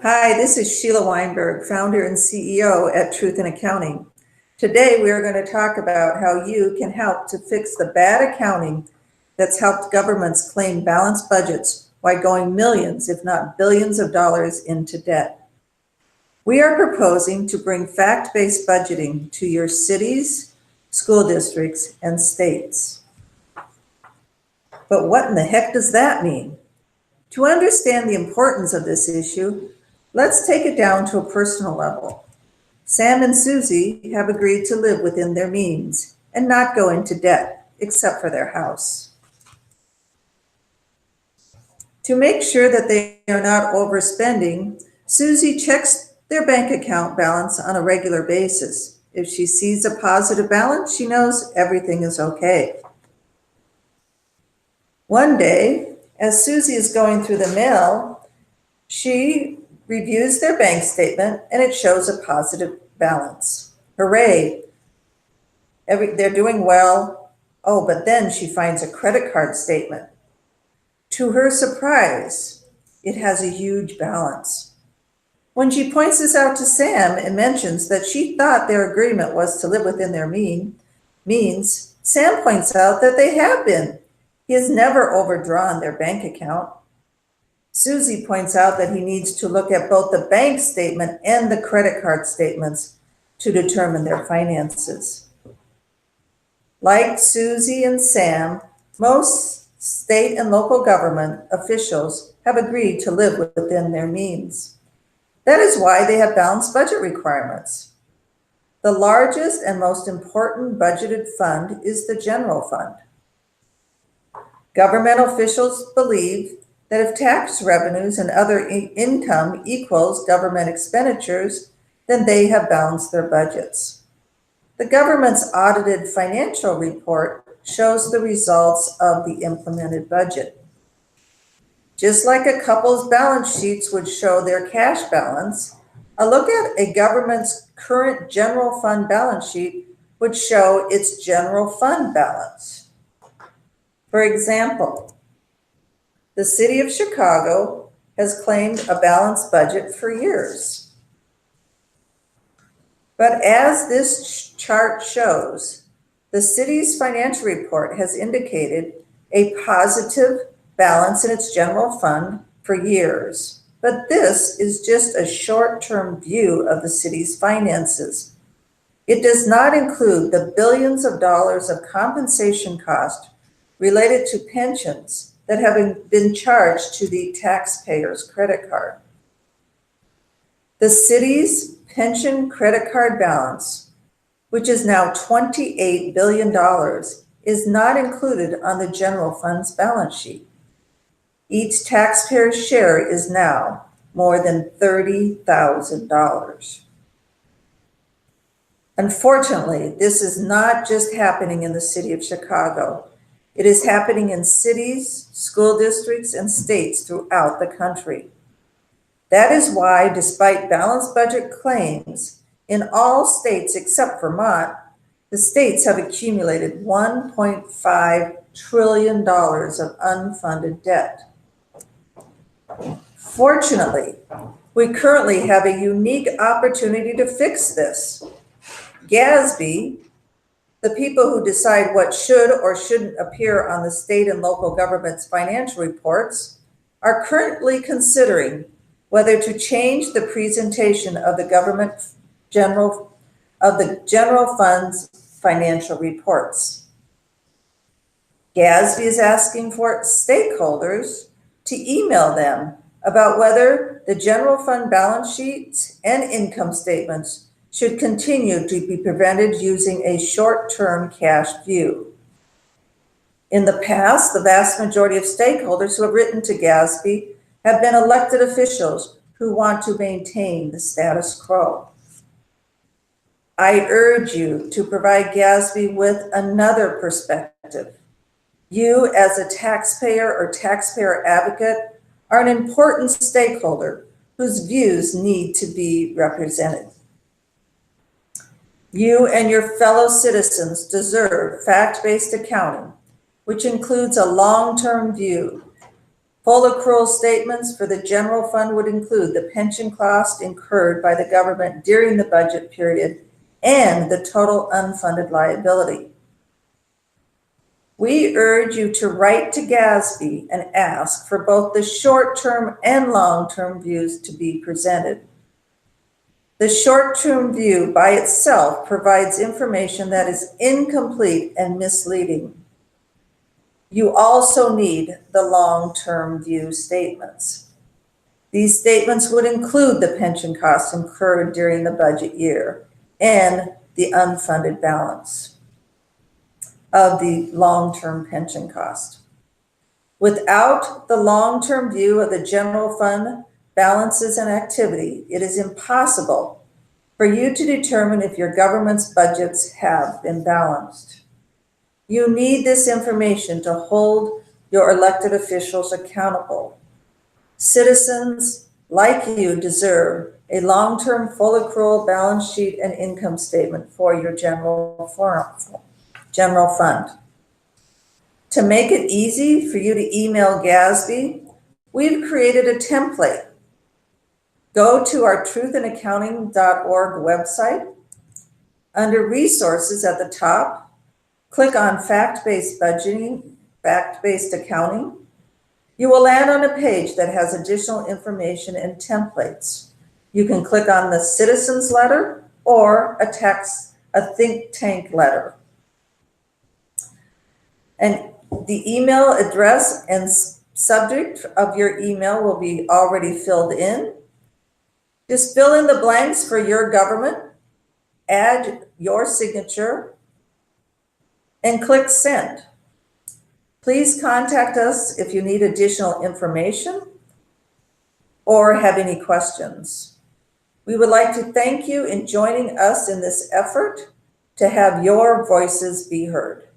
Hi, this is Sheila Weinberg, founder and CEO at Truth in Accounting. Today, we are going to talk about how you can help to fix the bad accounting that's helped governments claim balanced budgets while going millions, if not billions of dollars into debt. We are proposing to bring fact-based budgeting to your cities, school districts, and states. But what in the heck does that mean? To understand the importance of this issue, let's take it down to a personal level. Sam and Susie have agreed to live within their means and not go into debt, except for their house. To make sure that they are not overspending, Susie checks their bank account balance on a regular basis. If she sees a positive balance, she knows everything is okay. One day, as Susie is going through the mail, she reviews their bank statement and it shows a positive balance. Hooray! They're doing well. Oh, but then she finds a credit card statement. To her surprise, it has a huge balance. When she points this out to Sam and mentions that she thought their agreement was to live within their means, Sam points out that they have been. He has never overdrawn their bank account. Susie points out that he needs to look at both the bank statement and the credit card statements to determine their finances. Like Susie and Sam, most state and local government officials have agreed to live within their means. That is why they have balanced budget requirements. The largest and most important budgeted fund is the general fund. Government officials believe that if tax revenues and other income equals government expenditures, then they have balanced their budgets. The government's audited financial report shows the results of the implemented budget. Just like a couple's balance sheets would show their cash balance, a look at a government's current general fund balance sheet would show its general fund balance. For example, the city of Chicago has claimed a balanced budget for years. But as this chart shows, the city's financial report has indicated a positive balance in its general fund for years. But this is just a short-term view of the city's finances. It does not include the billions of dollars of compensation cost related to pensions that have been charged to the taxpayers' credit card. The city's pension credit card balance, which is now $28 billion, is not included on the general fund's balance sheet. Each taxpayer's share is now more than $30,000. Unfortunately, this is not just happening in the city of Chicago. It is happening in cities, school districts, and states throughout the country. That is why, despite balanced budget claims in all states except Vermont, the states have accumulated $1.5 trillion of unfunded debt. Fortunately, we currently have a unique opportunity to fix this. GASB, the people who decide what should or shouldn't appear on the state and local government's financial reports, are currently considering whether to change the presentation of the general fund's financial reports. GASB is asking for stakeholders to email them about whether the general fund balance sheets and income statements should continue to be presented using a short-term cash view. In the past, the vast majority of stakeholders who have written to GASB have been elected officials who want to maintain the status quo. I urge you to provide GASB with another perspective. You, as a taxpayer or taxpayer advocate, are an important stakeholder whose views need to be represented. You and your fellow citizens deserve fact-based accounting, which includes a long-term view. Full accrual statements for the general fund would include the pension cost incurred by the government during the budget period and the total unfunded liability. We urge you to write to GASB and ask for both the short-term and long-term views to be presented. The short-term view by itself provides information that is incomplete and misleading. You also need the long-term view statements. These statements would include the pension costs incurred during the budget year and the unfunded balance of the long-term pension cost. Without the long-term view of the general fund balances and activity, it is impossible for you to determine if your government's budgets have been balanced. You need this information to hold your elected officials accountable. Citizens like you deserve a long-term full accrual balance sheet and income statement for your general fund. To make it easy for you to email GASB, we've created a template. Go to our truthandaccounting.org website. Under resources at the top, click on fact-based budgeting, fact-based accounting. You will land on a page that has additional information and templates. You can click on the citizens letter or a think tank letter. And the email address and subject of your email will be already filled in. Just fill in the blanks for your government, add your signature, and click send. Please contact us if you need additional information or have any questions. We would like to thank you in joining us in this effort to have your voices be heard.